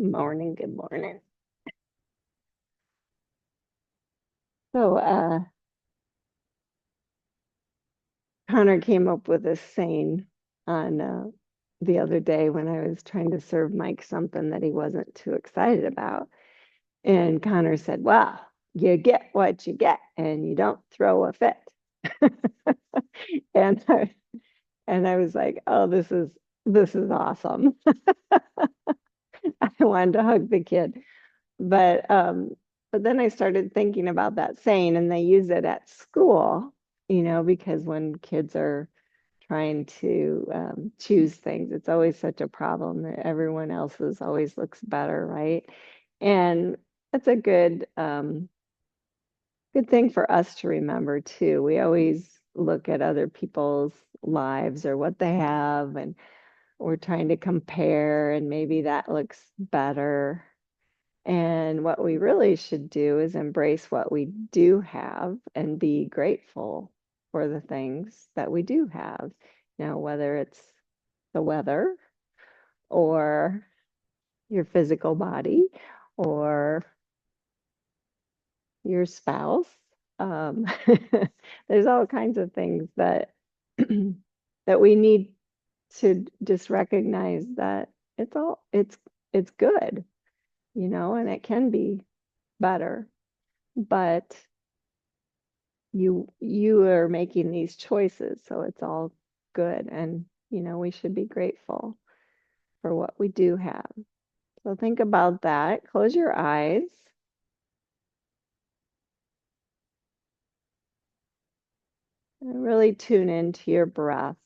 Morning, good morning. So, Connor came up with a saying on the other day when I was trying to serve Mike something that he wasn't too excited about. And Connor said, "Well, you get what you get, and you don't throw a fit." And I was like, "Oh, this is awesome." I wanted to hug the kid. But but then I started thinking about that saying, and they use it at school, because when kids are trying to choose things, it's always such a problem that everyone else's always looks better, right? And that's a good thing for us to remember too. We always look at other people's lives or what they have, and we're trying to compare, and maybe that looks better. And what we really should do is embrace what we do have and be grateful for the things that we do have. Now, whether it's the weather or your physical body or your spouse, um, there's all kinds of things that that we need to just recognize that it's good, and it can be better, but you are making these choices, so it's all good. And we should be grateful for what we do have. So think about that. Close your eyes and really tune into your breath.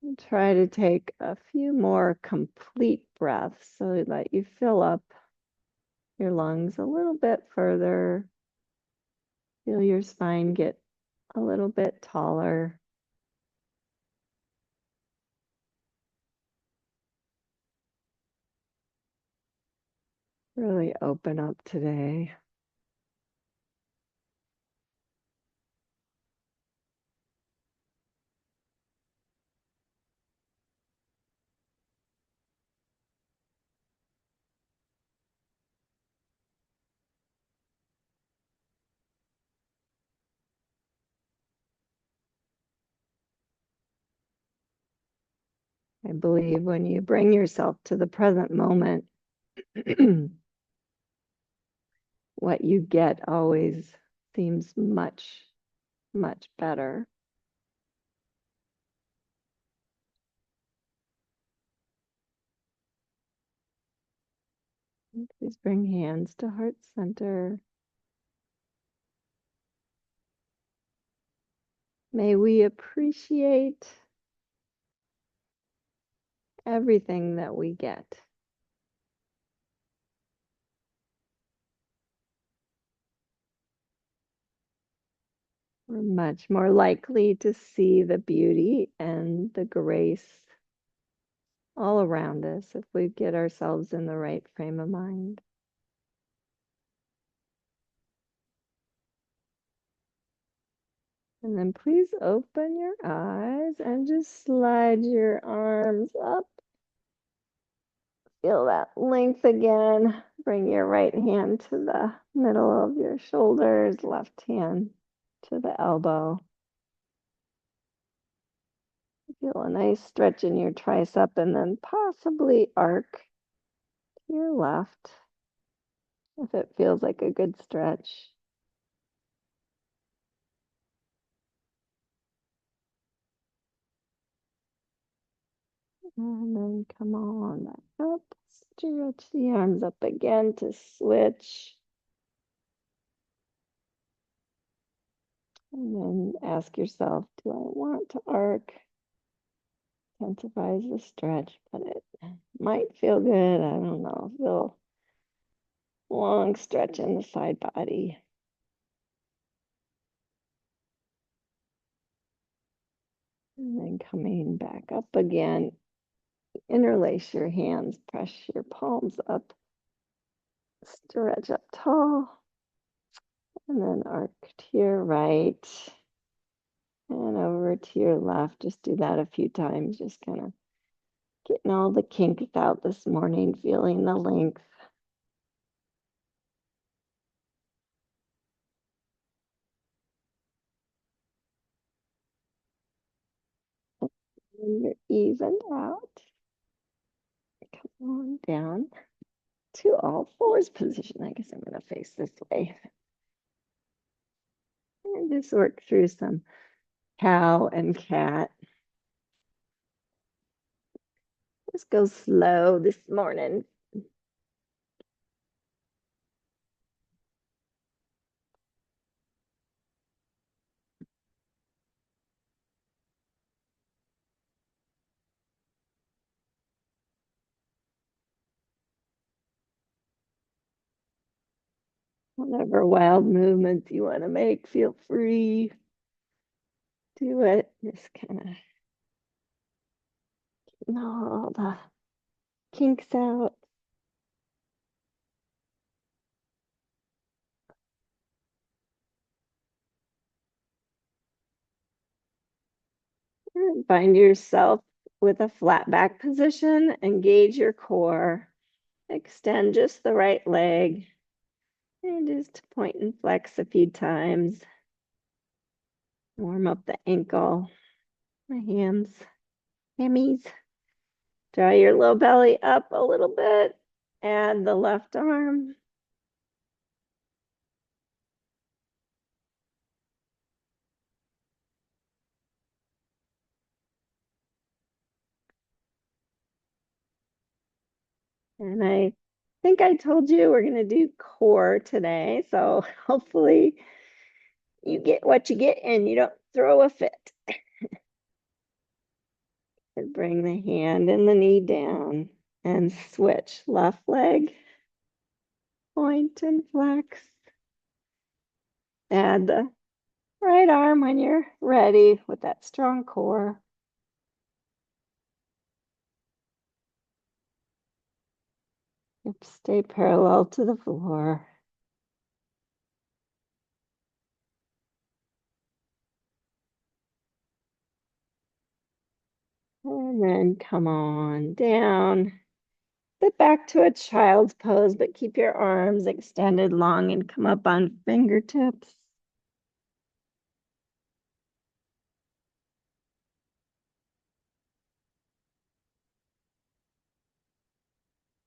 And try to take a few more complete breaths so that you fill up your lungs a little bit further. Feel your spine get a little bit taller. Really open up today. I believe when you bring yourself to the present moment, what you get always seems much, much better. Please bring hands to heart center. May we appreciate everything that we get. We're much more likely to see the beauty and the grace all around us if we get ourselves in the right frame of mind. And then please open your eyes and just slide your arms up. Feel that length again. Bring your right hand to the middle of your shoulders, left hand to the elbow. Feel a nice stretch in your tricep, and then possibly arc to your left if it feels like a good stretch. And then come on back up. Stretch the arms up again to switch. And then ask yourself, do I want to arc? Intensifies the stretch, but it might feel good. I don't know. Feel long stretch in the side body. And then coming back up again. interlace your hands, press your palms up, stretch up tall, and then arc to your right and over to your left. Just do that a few times, just kind of getting all the kinks out this morning, feeling the length. When you're evened out, come on down to all fours position. I guess I'm going to face this way. And just work through some cow and cat. Just go slow this morning. Whatever wild movements you want to make, feel free. Do it. Just kind of all the kinks out. And find yourself with a flat back position. Engage your core. Extend just the right leg. And just point and flex a few times. Warm up the ankle, the hams, hammies. Draw your low belly up a little bit. Add the left arm. And I think I told you we're going to do core today. So hopefully you get what you get and you don't throw a fit. And bring the hand and the knee down and switch left leg, point and flex. Add the right arm when you're ready with that strong core. Hips stay parallel to the floor. And then come on down. Sit back to a child's pose, but keep your arms extended long and come up on fingertips.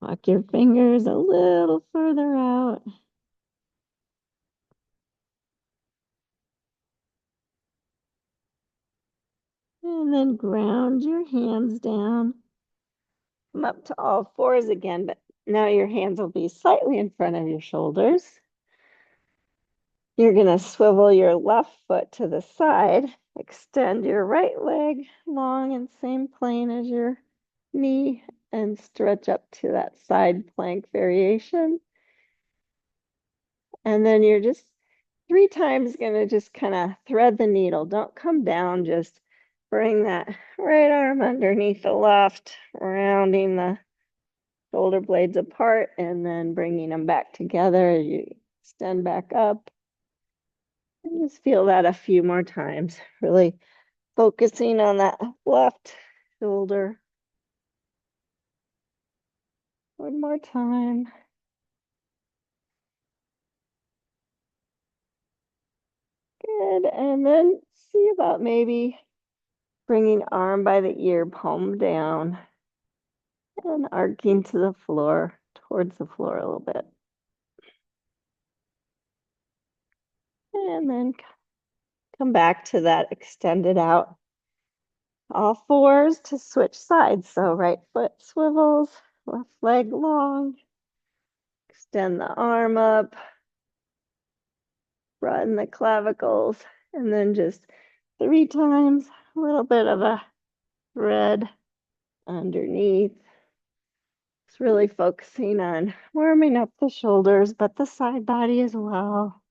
Walk your fingers a little further out. And then ground your hands down. Come up to all fours again, but now your hands will be slightly in front of your shoulders. You're going to swivel your left foot to the side, extend your right leg long and same plane as your knee, and stretch up to that side plank variation. And then you're just 3 times going to just kind of thread the needle. Don't come down, just bring that right arm underneath the left, rounding the shoulder blades apart, and then bringing them back together as you extend back up. And just feel that a few more times, really focusing on that left shoulder. One more time. Good. And then see about maybe bringing arm by the ear, palm down, and arcing to the floor, towards the floor a little bit. And then come back to that extended out. All fours to switch sides. So right foot swivels, left leg long. Extend the arm up, broaden the clavicles, and then just 3 times, a little bit of a thread underneath. It's really focusing on warming up the shoulders, but the side body as well.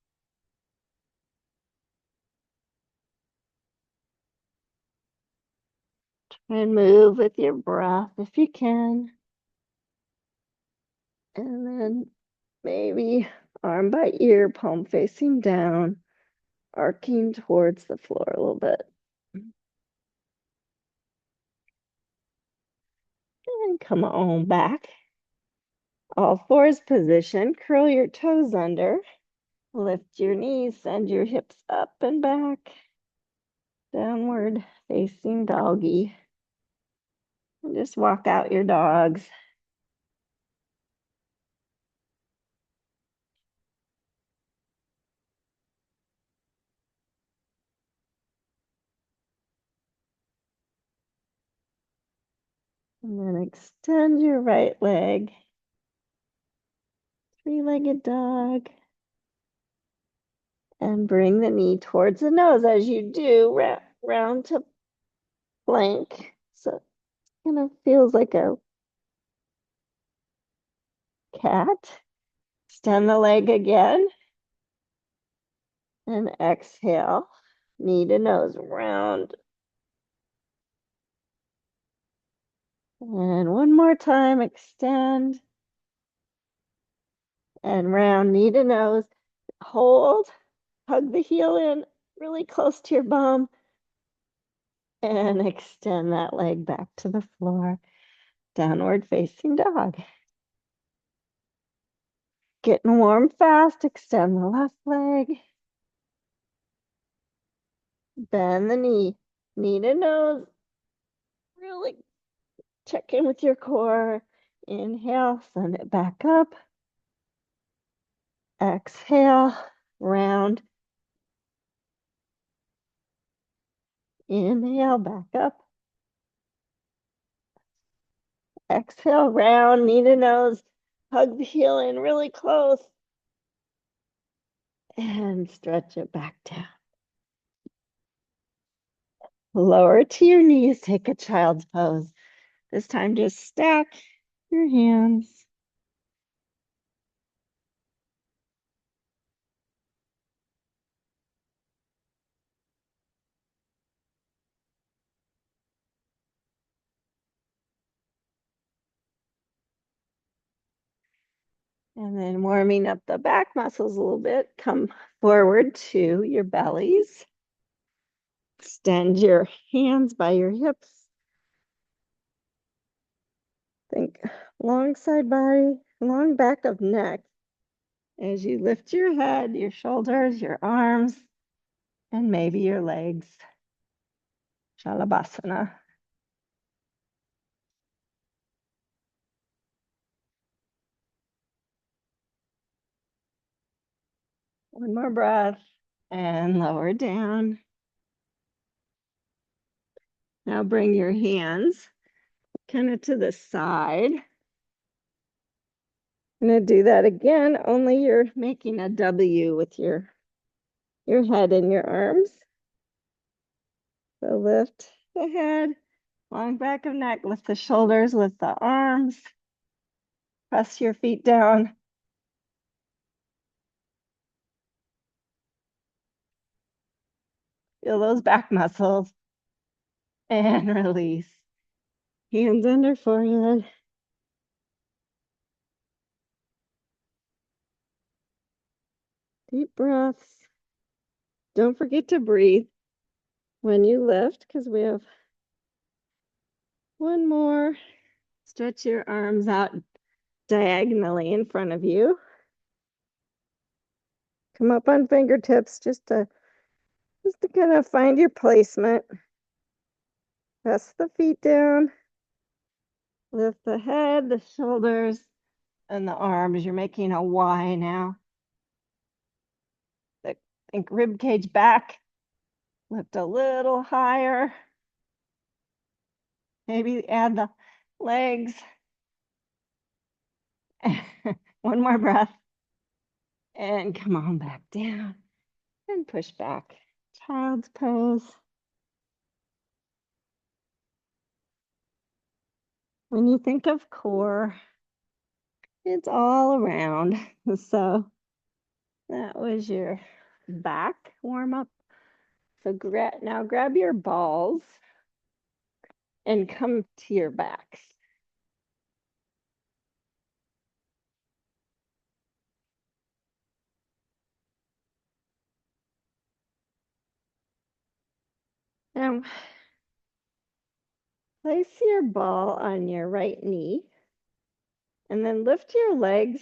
And move with your breath if you can. And then maybe arm by ear, palm facing down, arcing towards the floor a little bit. And come on back. All fours position, curl your toes under, lift your knees, send your hips up and back, downward facing doggy. And just walk out your dogs. And then extend your right leg. Three-legged dog. And bring the knee towards the nose as you do, round to plank. So it kind of feels like a cat. Extend the leg again. And exhale. Knee to nose, round. And one more time, extend. And round, knee to nose. Hold. Hug the heel in really close to your bum. And extend that leg back to the floor. Downward facing dog. Getting warm fast. Extend the left leg. Bend the knee. Knee to nose. Really check in with your core. Inhale, send it back up. Exhale, round. Inhale, back up. Exhale, round, knee to nose. Hug the heel in really close. And stretch it back down. Lower to your knees, take a child's pose. This time just stack your hands. And then warming up the back muscles a little bit. Come forward to your bellies. Extend your hands by your hips. Think long side body, long back of neck. As you lift your head, your shoulders, your arms, and maybe your legs. Shalabhasana. One more breath and lower down. Now bring your hands kind of to the side. I'm going to do that again, only you're making a W with your head and your arms. So lift the head, long back of neck, lift the shoulders, lift the arms. Press your feet down. Feel those back muscles. And release. Hands under forehead. Deep breaths. Don't forget to breathe when you lift, because we have one more. Stretch your arms out diagonally in front of you. Come up on fingertips just to kind of find your placement. Press the feet down. Lift the head, the shoulders, and the arms. You're making a Y now. Think rib cage back. Lift a little higher. Maybe add the legs. One more breath. And come on back down. And push back. Child's pose. When you think of core, it's all around. So that was your back warm up. So now grab your balls and come to your backs. Now, place your ball on your right knee and then lift your legs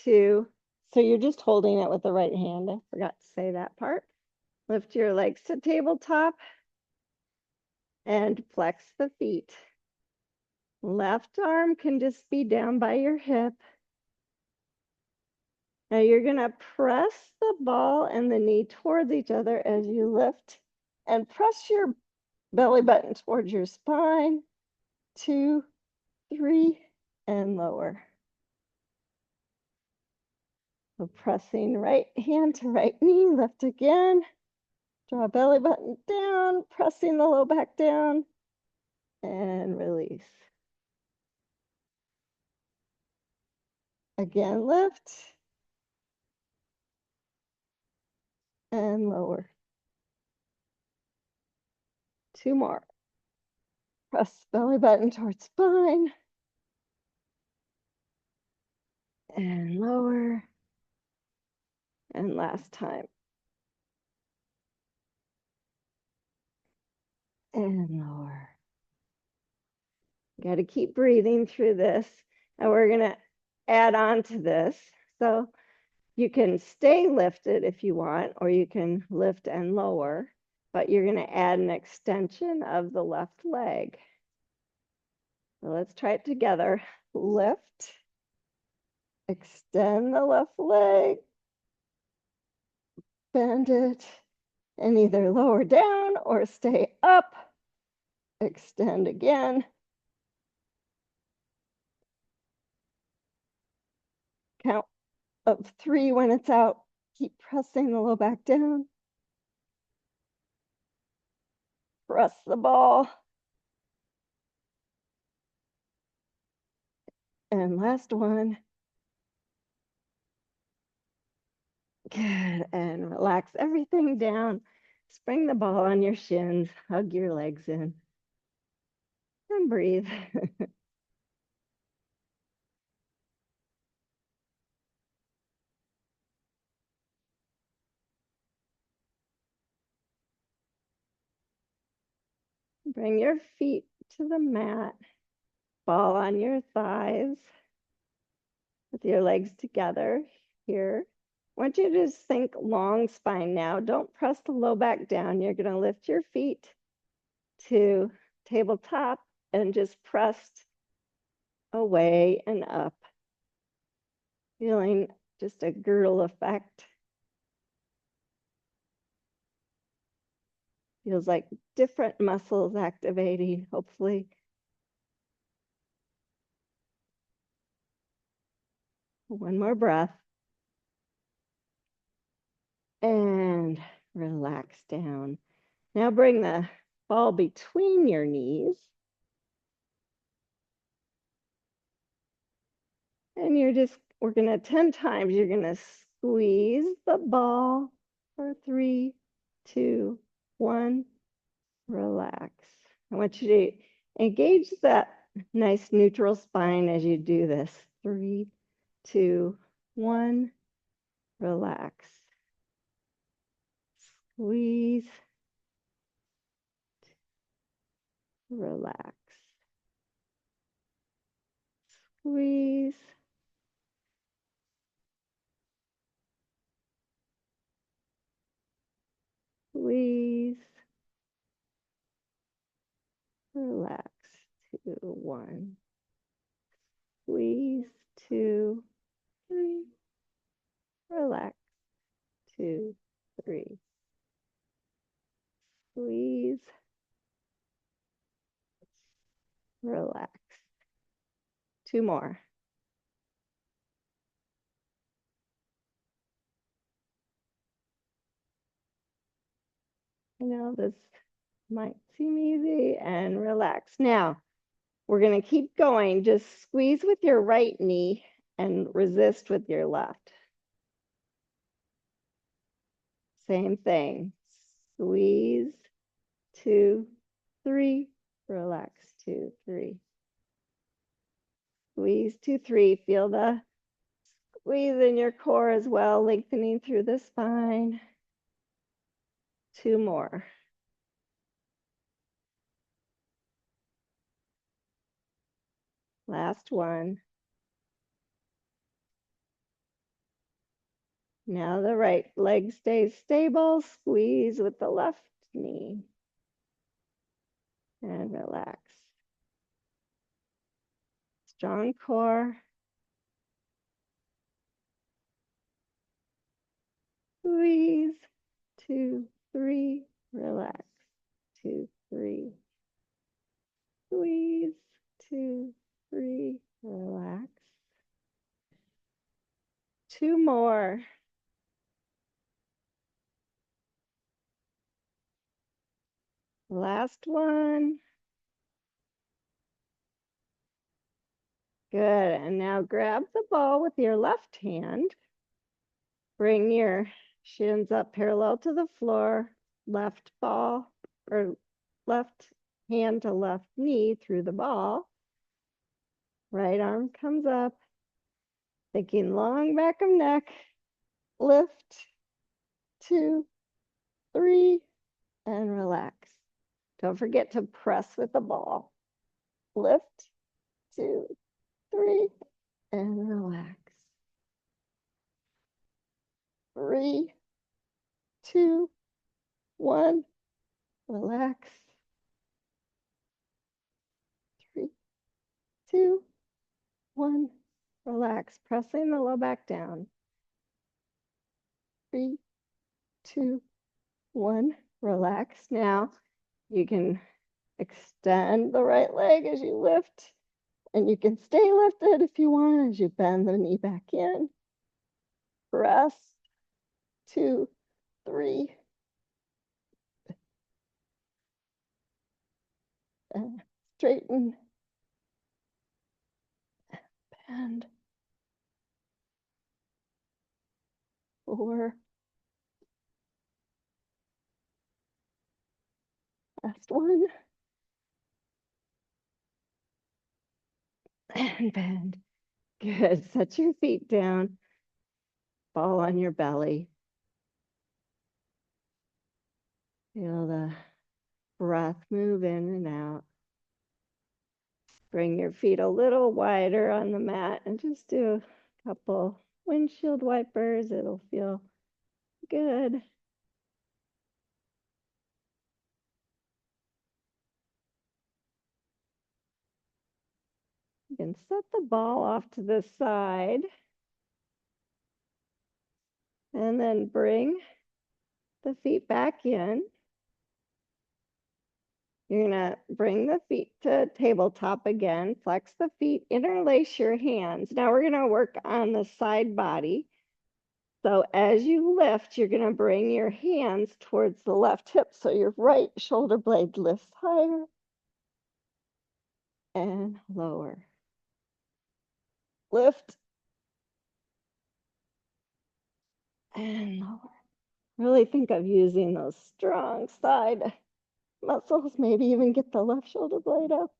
to, so you're just holding it with the right hand. I forgot to say that part. Lift your legs to tabletop and flex the feet. Left arm can just be down by your hip. Now you're gonna press the ball and the knee towards each other as you lift and press your belly button towards your spine. 2, 3, and lower. So pressing right hand to right knee, lift again. Draw belly button down, pressing the low back down, and release. Again, lift. And lower. 2 more. Press belly button towards spine. And lower. And last time. And lower. Got to keep breathing through this. And we're going to add on to this. So you can stay lifted if you want, or you can lift and lower, but you're going to add an extension of the left leg. So let's try it together. Lift, extend the left leg, bend it, and either lower down or stay up. Extend again. Count of 3 when it's out. Keep pressing the low back down. Press the ball. And last one. Good. And relax everything down. Spring the ball on your shins. Hug your legs in. And breathe. Bring your feet to the mat. Ball on your thighs with your legs together here. I want you to just think long spine now. Don't press the low back down. You're going to lift your feet to tabletop and just press away and up. Feeling just a girdle effect. Feels like different muscles activating, hopefully. One more breath. And relax down. Now bring the ball between your knees. And we're gonna 10 times, you're gonna squeeze the ball for 3, 2, 1, relax. I want you to engage that nice neutral spine as you do this. 3, 2, 1, relax. Squeeze, relax. Squeeze. Squeeze. Relax. 2, 1. Squeeze. 2, 3. Relax. 2, 3. Squeeze. Relax. 2 more. I know this might seem easy, and relax. Now, we're going to keep going. Just squeeze with your right knee and resist with your left. Same thing. Squeeze. 2, 3. relax, 2, 3. Squeeze, 2, 3. Feel the squeeze in your core as well, lengthening through the spine. 2 more. Last one. Now the right leg stays stable. Squeeze with the left knee. And relax. Strong core. Squeeze. 2, 3. Relax. 2, 3. Squeeze. 2, 3. Relax. 2 more. Last one. Good. And now grab the ball with your left hand. Bring your shins up parallel to the floor. Left ball or left hand to left knee through the ball. Right arm comes up. Thinking long back of neck. Lift. 2, 3, and relax. Don't forget to press with the ball. Lift. 2, 3, and relax. 3, 2, 1. Relax. 3, 2, 1. Relax. Pressing the low back down. 3, 2, 1. Relax. Now you can extend the right leg as you lift, and you can stay lifted if you want as you bend the knee back in. Press. 2, 3. Straighten. Bend. 4. Last one. And bend. Good. Set your feet down. Fall on your belly. Feel the breath move in and out. Bring your feet a little wider on the mat and just do a couple windshield wipers. It'll feel good. You can set the ball off to the side. And then bring the feet back in. You're gonna bring the feet to tabletop again, flex the feet, interlace your hands. Now we're gonna work on the side body. So as you lift, you're gonna bring your hands towards the left hip. So your right shoulder blade lifts higher and lower. Lift and lower. Really think of using those strong side muscles, maybe even get the left shoulder blade up.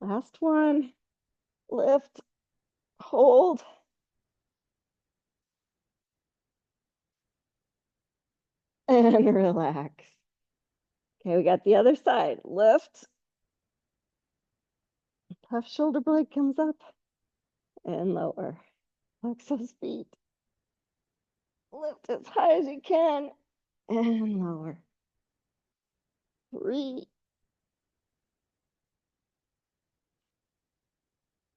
Last one, lift, hold. And relax. Okay, we got the other side. Lift. Left shoulder blade comes up and lower. Flex those feet. Lift as high as you can and lower. 3.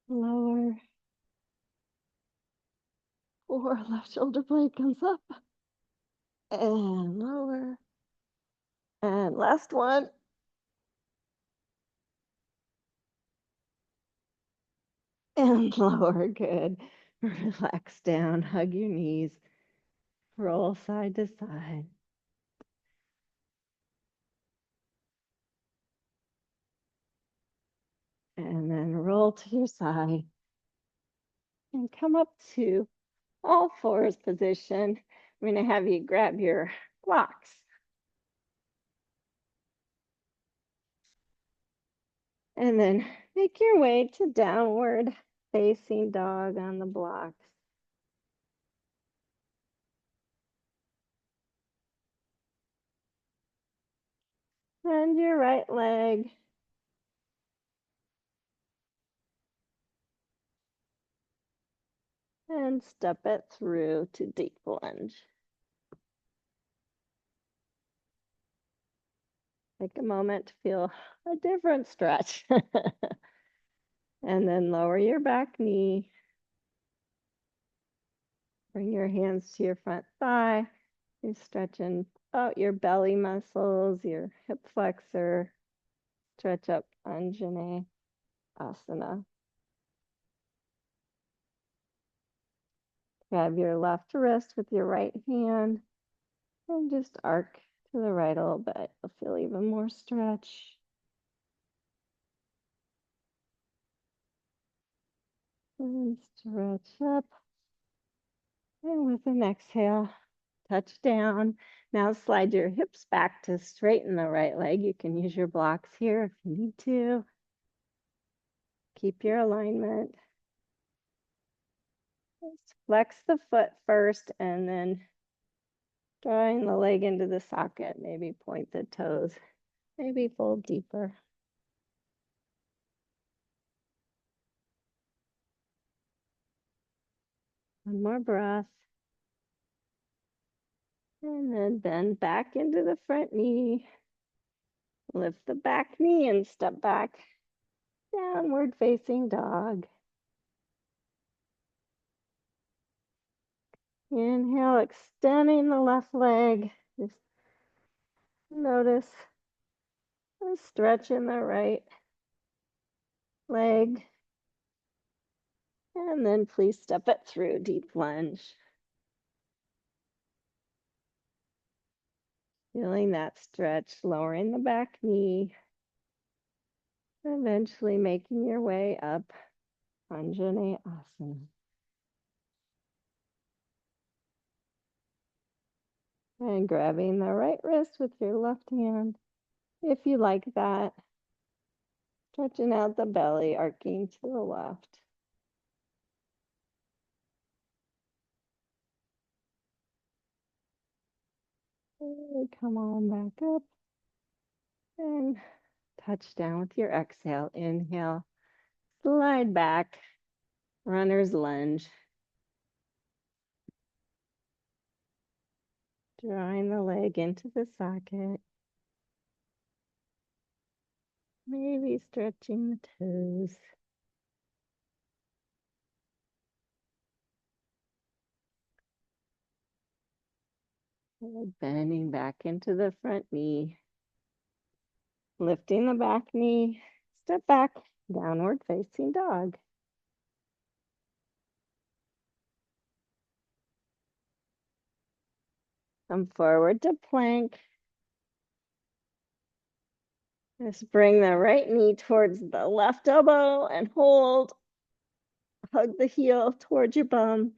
Lower. 4. Left shoulder blade comes up and lower. And last one. And lower. Good. Relax down. Hug your knees. Roll side to side. And then roll to your side. And come up to all fours position. I'm going to have you grab your blocks. And then make your way to downward facing dog on the blocks. Bend your right leg. And step it through to deep lunge. Take a moment to feel a different stretch. And then lower your back knee. Bring your hands to your front thigh. You're stretching out your belly muscles, your hip flexor. Stretch up Anjane Asana. Grab your left wrist with your right hand and just arc to the right a little bit. You'll feel even more stretch. And stretch up. And with an exhale, touch down. Now slide your hips back to straighten the right leg. You can use your blocks here if you need to. Keep your alignment. Just flex the foot first and then drawing the leg into the socket. Maybe point the toes. Maybe fold deeper. One more breath. And then bend back into the front knee. Lift the back knee and step back. Downward facing dog. Inhale, extending the left leg. Just notice a stretch in the right leg. And then please step it through, deep lunge. Feeling that stretch, lowering the back knee. Eventually making your way up, Anjane Asana. And grabbing the right wrist with your left hand, if you like that. Stretching out the belly, arcing to the left. And come on back up. And touch down with your exhale. Inhale, slide back, runner's lunge. Drawing the leg into the socket. Maybe stretching the toes. And bending back into the front knee. Lifting the back knee. Step back, downward facing dog. Come forward to plank. Just bring the right knee towards the left elbow and hold. Hug the heel towards your bum.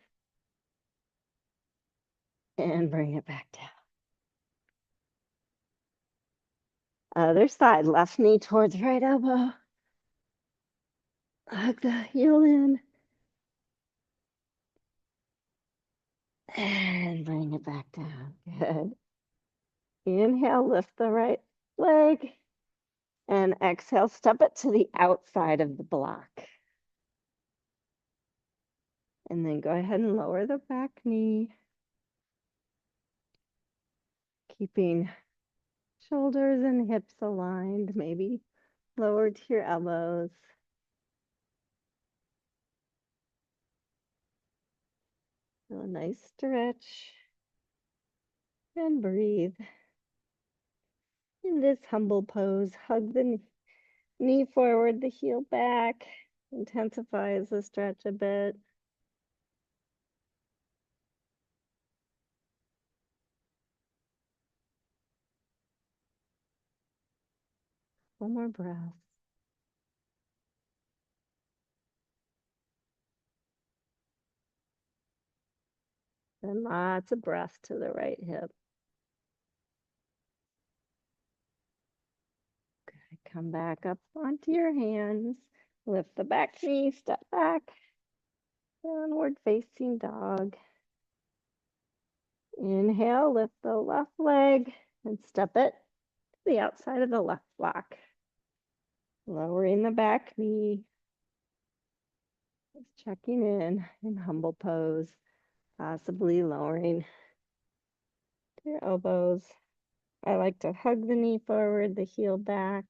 And bring it back down. Other side, left knee towards right elbow. Hug the heel in. And bring it back down. Good. Inhale, lift the right leg. And exhale, step it to the outside of the block. And then go ahead and lower the back knee. Keeping shoulders and hips aligned, maybe lower to your elbows. Feel a nice stretch. And breathe. In this humble pose, hug the knee forward, the heel back. Intensifies the stretch a bit. One more breath. And lots of breath to the right hip. Good. Come back up onto your hands. Lift the back knee, step back. Downward facing dog. Inhale, lift the left leg and step it to the outside of the left block. Lowering the back knee. Just checking in humble pose, possibly lowering to your elbows. I like to hug the knee forward, the heel back.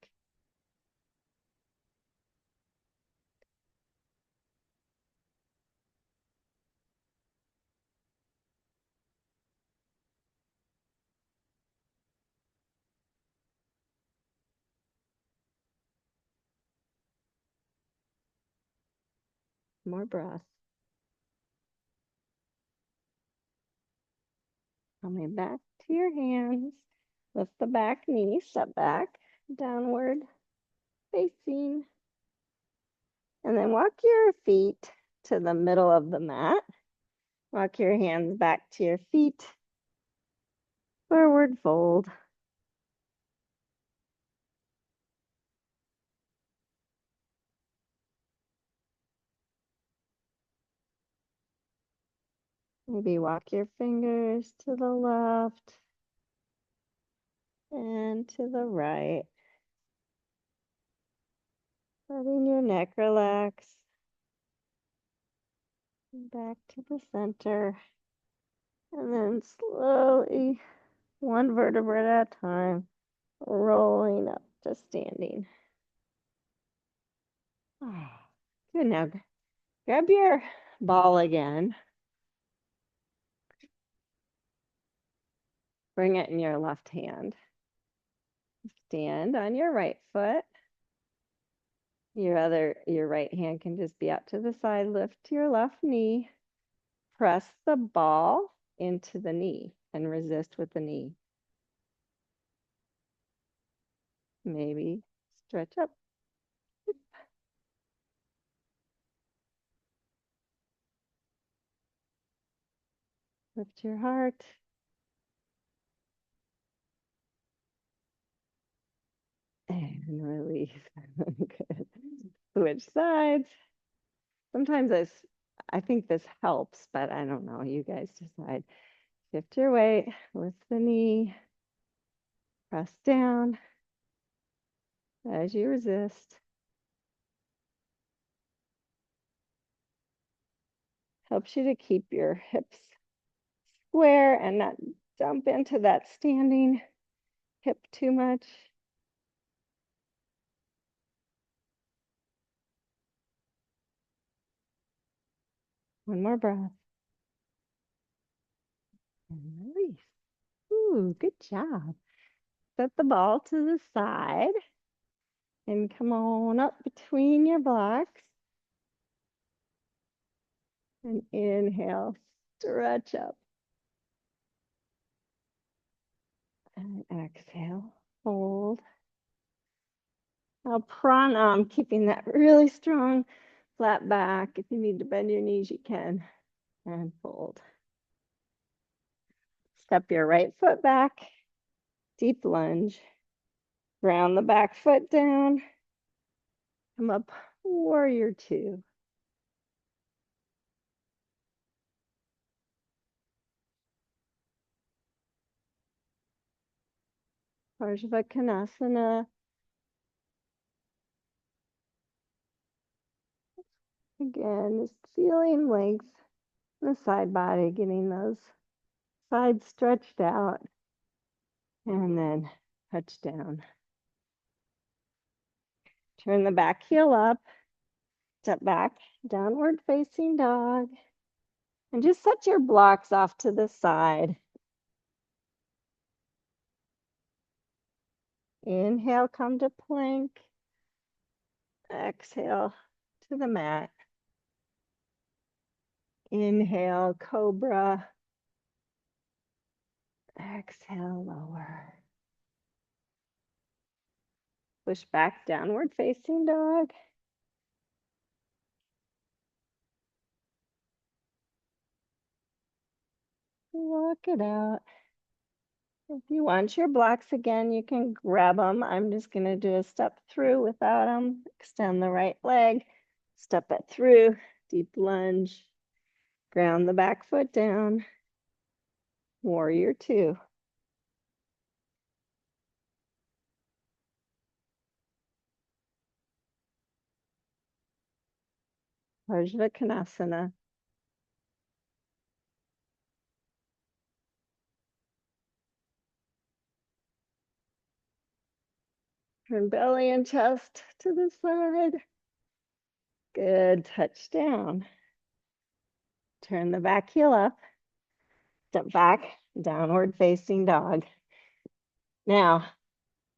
More breath. Coming back to your hands. Lift the back knee, step back, downward facing. And then walk your feet to the middle of the mat. Walk your hands back to your feet. Forward fold. Maybe walk your fingers to the left and to the right. Letting your neck relax. Back to the center. And then slowly, one vertebrae at a time, rolling up to standing. Good. Now grab your ball again. Bring it in your left hand. Stand on your right foot. Your right hand can just be out to the side. Lift your left knee. Press the ball into the knee and resist with the knee. Maybe stretch up. Lift your heart. And release. Good. Switch sides. Sometimes I think this helps, but I don't know. You guys decide. Shift your weight, lift the knee, press down as you resist. Helps you to keep your hips square and not jump into that standing hip too much. One more breath. And release. Ooh, good job. Set the ball to the side and come on up between your blocks. And inhale, stretch up. And exhale, hold. Now pranam, keeping that really strong flat back. If you need to bend your knees, you can. And fold. Step your right foot back, deep lunge. Ground the back foot down. Come up, warrior two. Parsvakonasana. Again, just feeling length in the side body, getting those sides stretched out. And then touch down. Turn the back heel up. Step back, downward facing dog. And just set your blocks off to the side. Inhale, come to plank. Exhale to the mat. Inhale, cobra. Exhale, lower. Push back, downward facing dog. Walk it out. If you want your blocks again, you can grab them. I'm just going to do a step through without them. Extend the right leg, step it through, deep lunge, ground the back foot down. Warrior two. Konasana. Turn belly and chest to the side. Good, touch down. Turn the back heel up. Step back, downward facing dog. Now,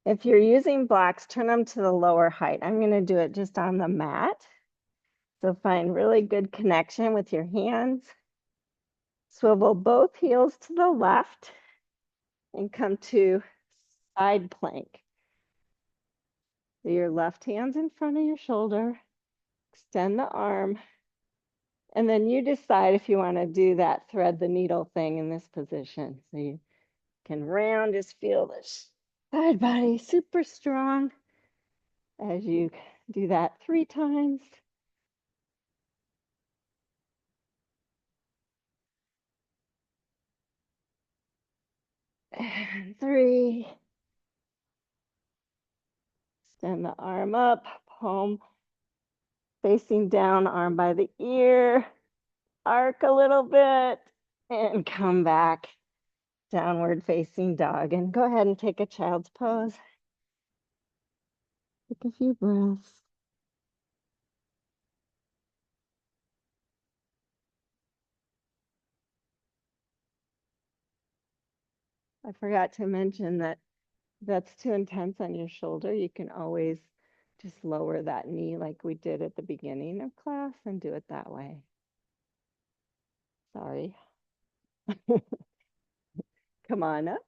if you're using blocks, turn them to the lower height. I'm going to do it just on the mat. So find really good connection with your hands. Swivel both heels to the left and come to side plank. So your left hand's in front of your shoulder. Extend the arm. And then you decide if you want to do that thread the needle thing in this position. So you can round, just feel this side body super strong as you do that 3 times. And 3. Extend the arm up, palm facing down, arm by the ear. Arc a little bit and come back. Downward facing dog. And go ahead and take a child's pose. Take a few breaths. I forgot to mention that if that's too intense on your shoulder, you can always just lower that knee like we did at the beginning of class and do it that way. Sorry. Come on up.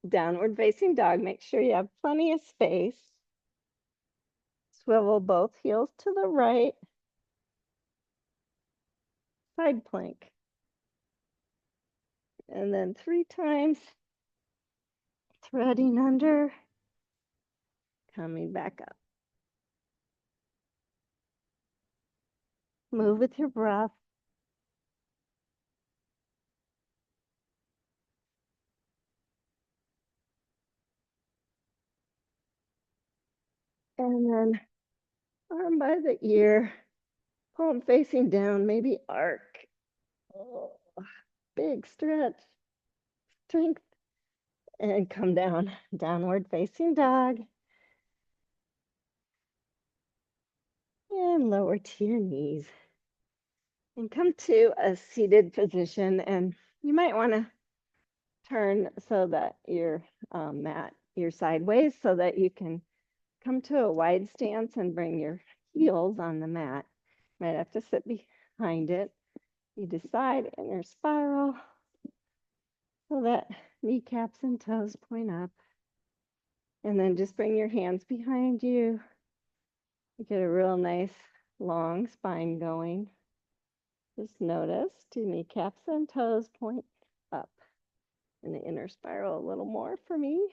Downward facing dog. Make sure you have plenty of space. Swivel both heels to the right. Side plank. And then 3 times. Threading under. Coming back up. Move with your breath. And then arm by the ear, palm facing down, maybe arc. Oh, big stretch, strength, and come down, downward facing dog. And lower to your knees. And come to a seated position. And you might want to turn so that your mat, you're sideways so that you can come to a wide stance and bring your heels on the mat. Might have to sit behind it. You decide inner spiral so that kneecaps and toes point up. And then just bring your hands behind you. You get a real nice long spine going. Just notice do kneecaps and toes point up. In the inner spiral a little more for me.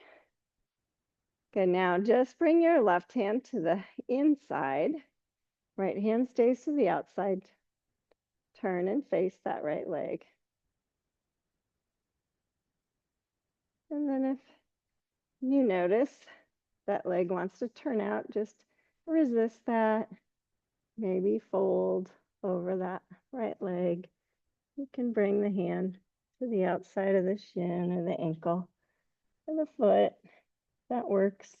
Okay, now just bring your left hand to the inside. Right hand stays to the outside. Turn and face that right leg. And then if you notice that leg wants to turn out, just resist that. Maybe fold over that right leg. You can bring the hand to the outside of the shin or the ankle or the foot. That works.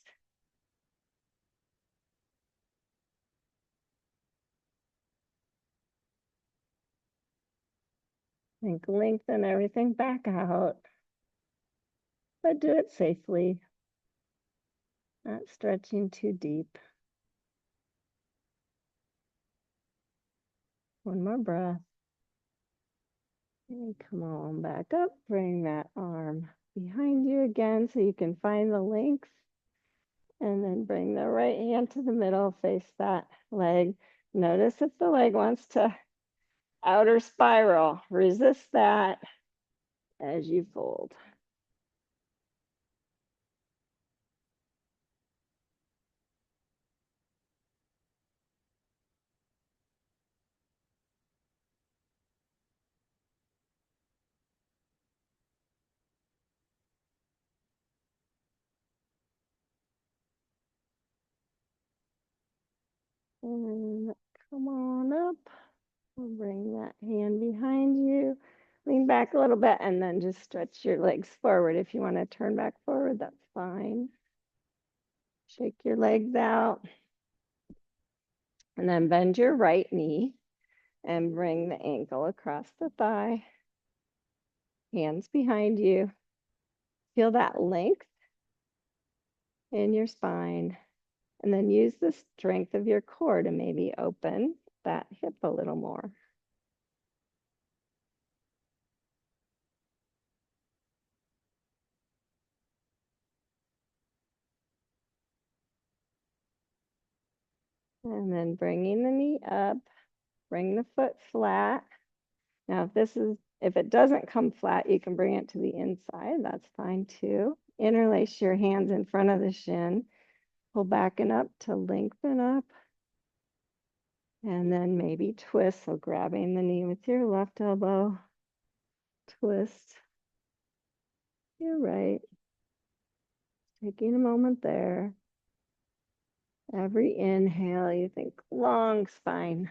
And lengthen everything back out, but do it safely, not stretching too deep. One more breath. And come on back up. Bring that arm behind you again so you can find the length. And then bring the right hand to the middle, face that leg. Notice if the leg wants to outer spiral. Resist that as you fold. And come on up. We'll bring that hand behind you. Lean back a little bit and then just stretch your legs forward. If you want to turn back forward, that's fine. Shake your legs out. And then bend your right knee and bring the ankle across the thigh. Hands behind you. Feel that length in your spine. And then use the strength of your core to maybe open that hip a little more. And then bringing the knee up, bring the foot flat. Now, if it doesn't come flat, you can bring it to the inside. That's fine too. Interlace your hands in front of the shin. Pull back and up to lengthen up. And then maybe twist. So grabbing the knee with your left elbow, twist your right. Taking a moment there. Every inhale, you think long spine.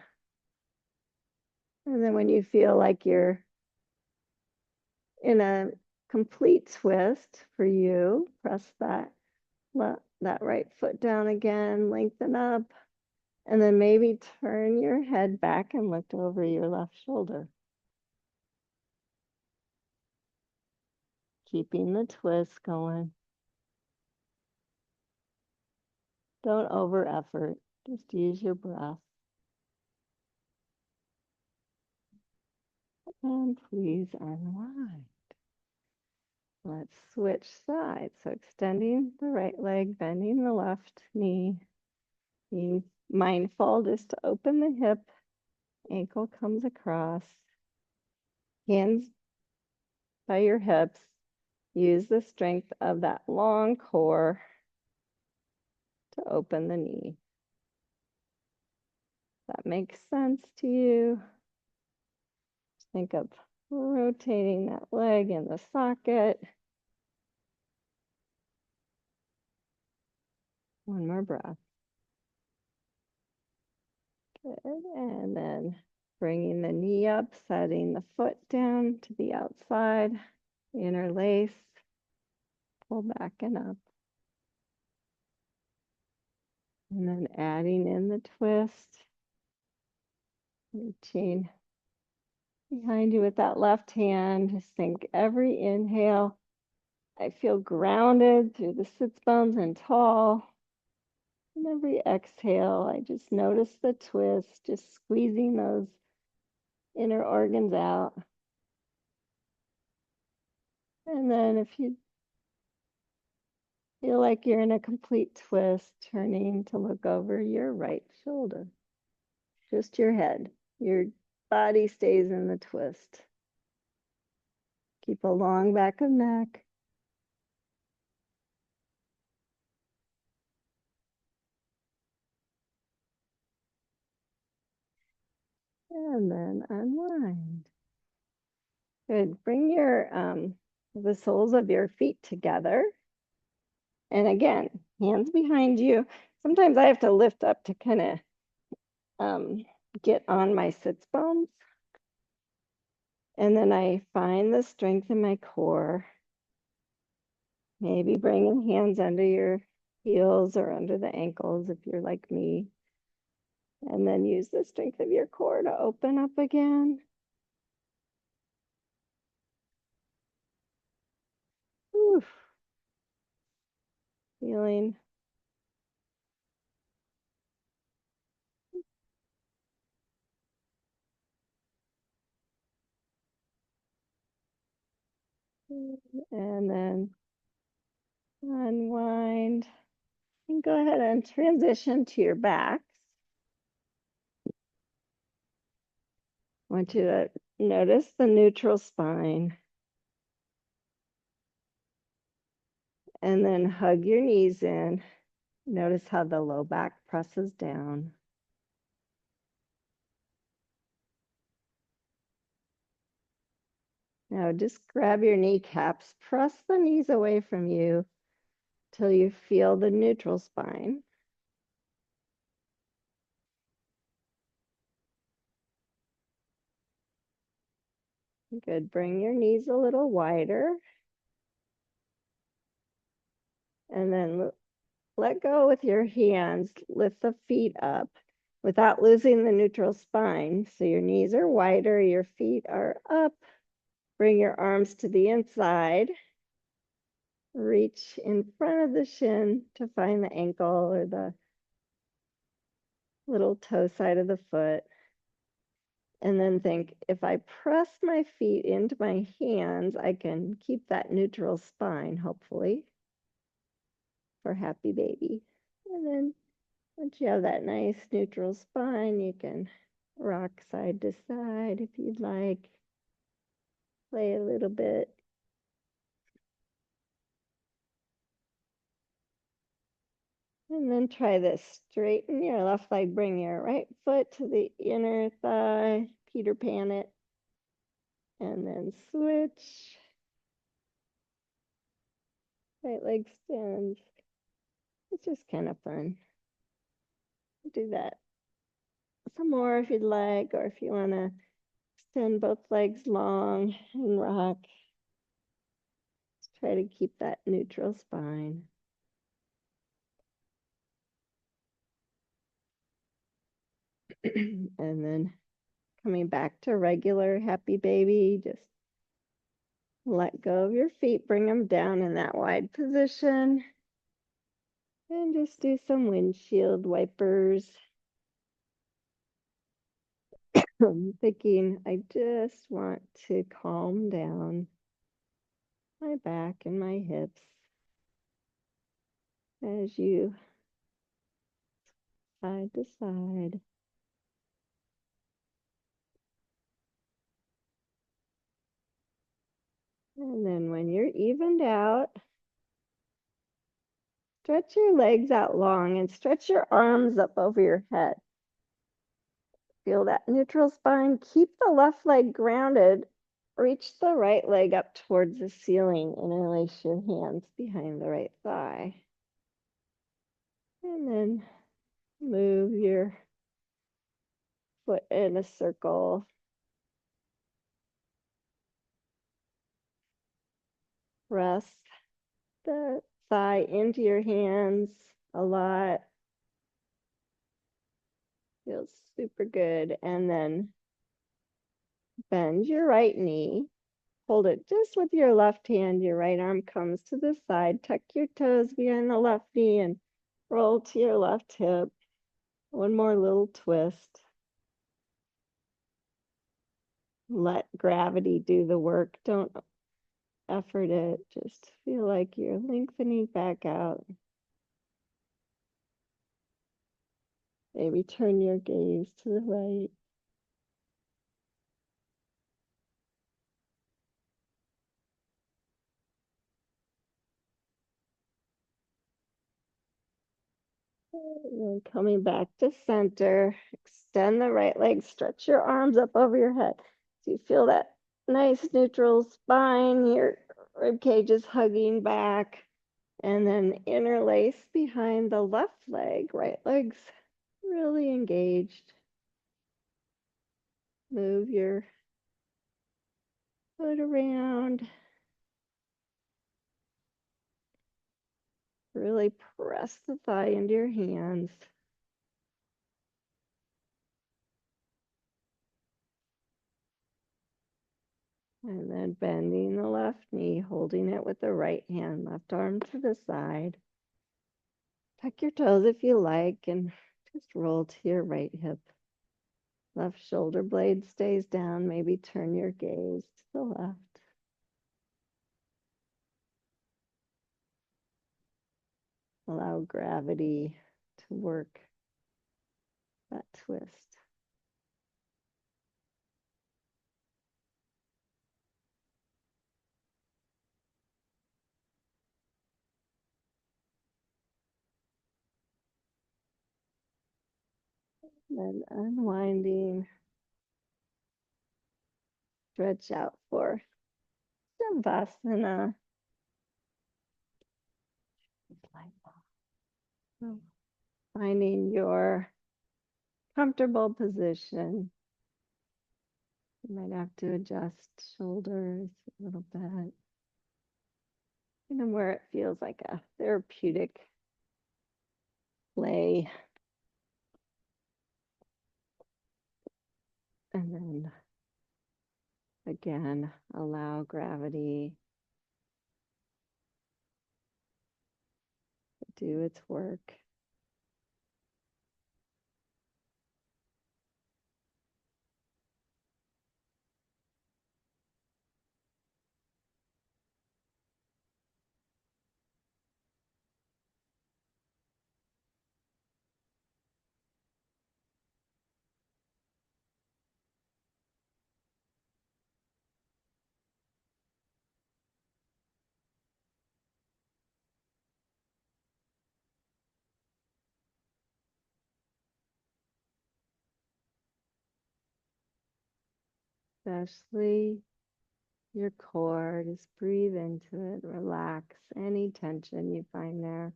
And then when you feel like you're in a complete twist for you, press that right foot down again, lengthen up, and then maybe turn your head back and look over your left shoulder. Keeping the twist going. Don't over effort, just use your breath. And please unwind. Let's switch sides. So extending the right leg, bending the left knee. Being mindful just to open the hip. Ankle comes across. Hands by your hips. Use the strength of that long core to open the knee. That makes sense to you. Just think of rotating that leg in the socket. One more breath. Good. And then bringing the knee up, setting the foot down to the outside. Interlace. Pull back and up. And then adding in the twist. Reaching behind you with that left hand. Just think every inhale, I feel grounded through the sits bones and tall. And every exhale, I just notice the twist, just squeezing those inner organs out. And then if you feel like you're in a complete twist, turning to look over your right shoulder. Just your head. Your body stays in the twist. Keep a long back of neck. And then unwind. Good. Bring your the soles of your feet together. And again, hands behind you. Sometimes I have to lift up to kind of get on my sits bones. And then I find the strength in my core. Maybe bringing hands under your heels or under the ankles if you're like me. And then use the strength of your core to open up again. Oof. Feeling and then unwind. And go ahead and transition to your backs. want you to notice the neutral spine and then hug your knees in. Notice how the low back presses down. Now just grab your kneecaps, press the knees away from you till you feel the neutral spine. Good, bring your knees a little wider. And then let go with your hands, lift the feet up without losing the neutral spine. So your knees are wider, your feet are up. Bring your arms to the inside. Reach in front of the shin to find the ankle or the little toe side of the foot. And then think, if I press my feet into my hands, I can keep that neutral spine, hopefully, for happy baby. And then once you have that nice neutral spine, you can rock side to side if you'd like. Play a little bit. And then try this. Straighten your left leg, bring your right foot to the inner thigh, Peter Pan it, and then switch. Right leg extends. It's just kind of fun. Do that some more if you'd like, or if you want to extend both legs long and rock. Just try to keep that neutral spine. And then coming back to regular happy baby, just let go of your feet, bring them down in that wide position, and just do some windshield wipers. I'm thinking I just want to calm down my back and my hips as you side to side. And then when you're evened out, stretch your legs out long and stretch your arms up over your head. Feel that neutral spine. Keep the left leg grounded. Reach the right leg up towards the ceiling. Interlace your hands behind the right thigh. And then move your foot in a circle. Press the thigh into your hands a lot. Feels super good. And then bend your right knee. Hold it just with your left hand. Your right arm comes to the side. Tuck your toes behind the left knee and roll to your left hip. One more little twist. Let gravity do the work. Don't effort it. Just feel like you're lengthening back out. Maybe turn your gaze to the right. And then coming back to center, extend the right leg, stretch your arms up over your head. So you feel that nice neutral spine, your rib cage is hugging back, and then interlace behind the left leg, right leg's really engaged. Move your foot around. Really press the thigh into your hands. And then bending the left knee, holding it with the right hand, left arm to the side. Tuck your toes if you like, and just roll to your right hip. Left shoulder blade stays down. Maybe turn your gaze to the left. Allow gravity to work that twist. And unwinding, stretch out for Shavasana. So finding your comfortable position. You might have to adjust shoulders a little bit. And where it feels like a therapeutic play. And then again, allow gravity to do its work. Especially your core. Just breathe into it, relax any tension you find there.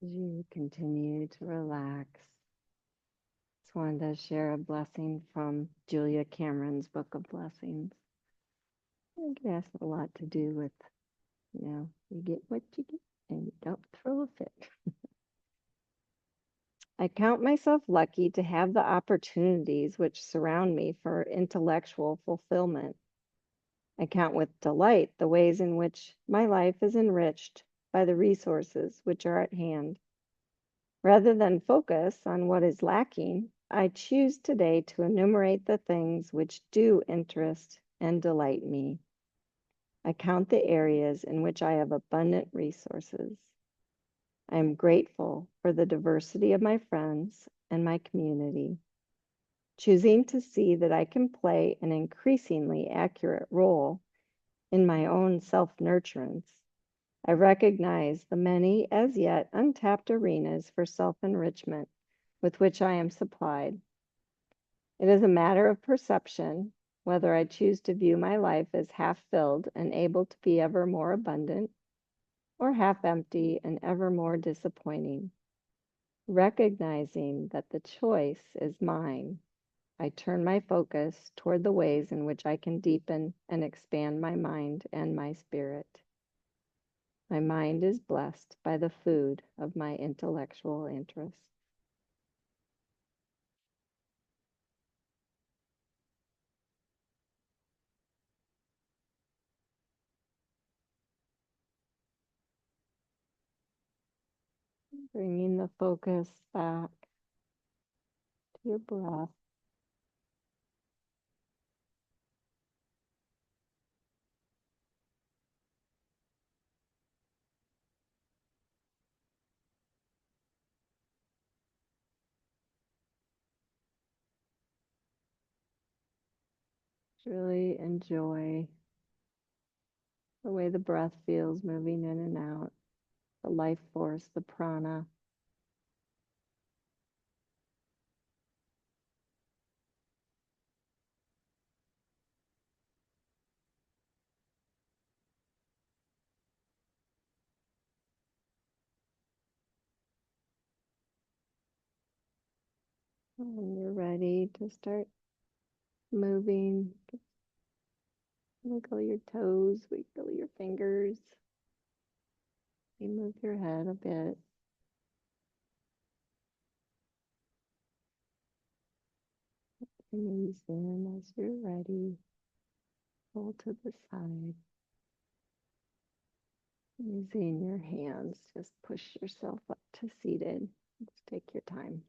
As you continue to relax, just wanted to share a blessing from Julia Cameron's Book of Blessings. I think it has a lot to do with, you get what you get and you don't throw a fit. I count myself lucky to have the opportunities which surround me for intellectual fulfillment. I count with delight the ways in which my life is enriched by the resources which are at hand. Rather than focus on what is lacking, I choose today to enumerate the things which do interest and delight me. I count the areas in which I have abundant resources. I am grateful for the diversity of my friends and my community, choosing to see that I can play an increasingly accurate role in my own self-nurturance. I recognize the many as yet untapped arenas for self-enrichment with which I am supplied. It is a matter of perception whether I choose to view my life as half-filled and able to be ever more abundant, or half-empty and ever more disappointing. Recognizing that the choice is mine, I turn my focus toward the ways in which I can deepen and expand my mind and my spirit. My mind is blessed by the food of my intellectual interests. Bringing the focus back to your breath. Really enjoy the way the breath feels moving in and out, the life force, the prana. When you're ready to start moving, wiggle your toes, wiggle your fingers. You move your head a bit. Knees in as you're ready. Pull to the side. Using your hands, just push yourself up to seated. Just take your time.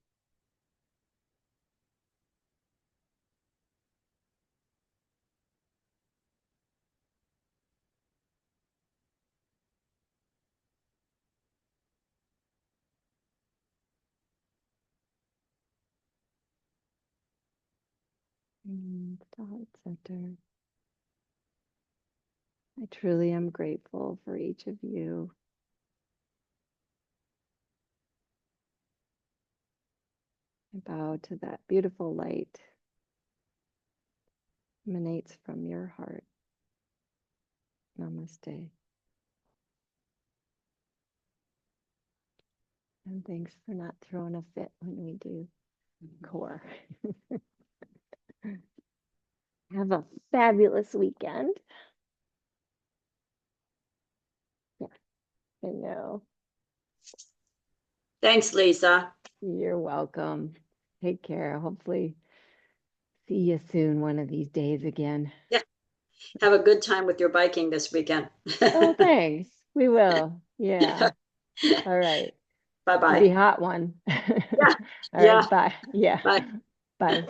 And heart center. I truly am grateful for each of you. I bow to that beautiful light emanates from your heart. Namaste. And thanks for not throwing a fit when we do core. Have a fabulous weekend. Yeah, I know. Thanks, Lisa. You're welcome. Take care. Hopefully see you soon one of these days again. Yeah. Have a good time with your biking this weekend. Oh, thanks. We will. Yeah. All right. It'll be Bye-bye. a hot one. Yeah. All Yeah. right. Bye. Yeah. Bye. Bye.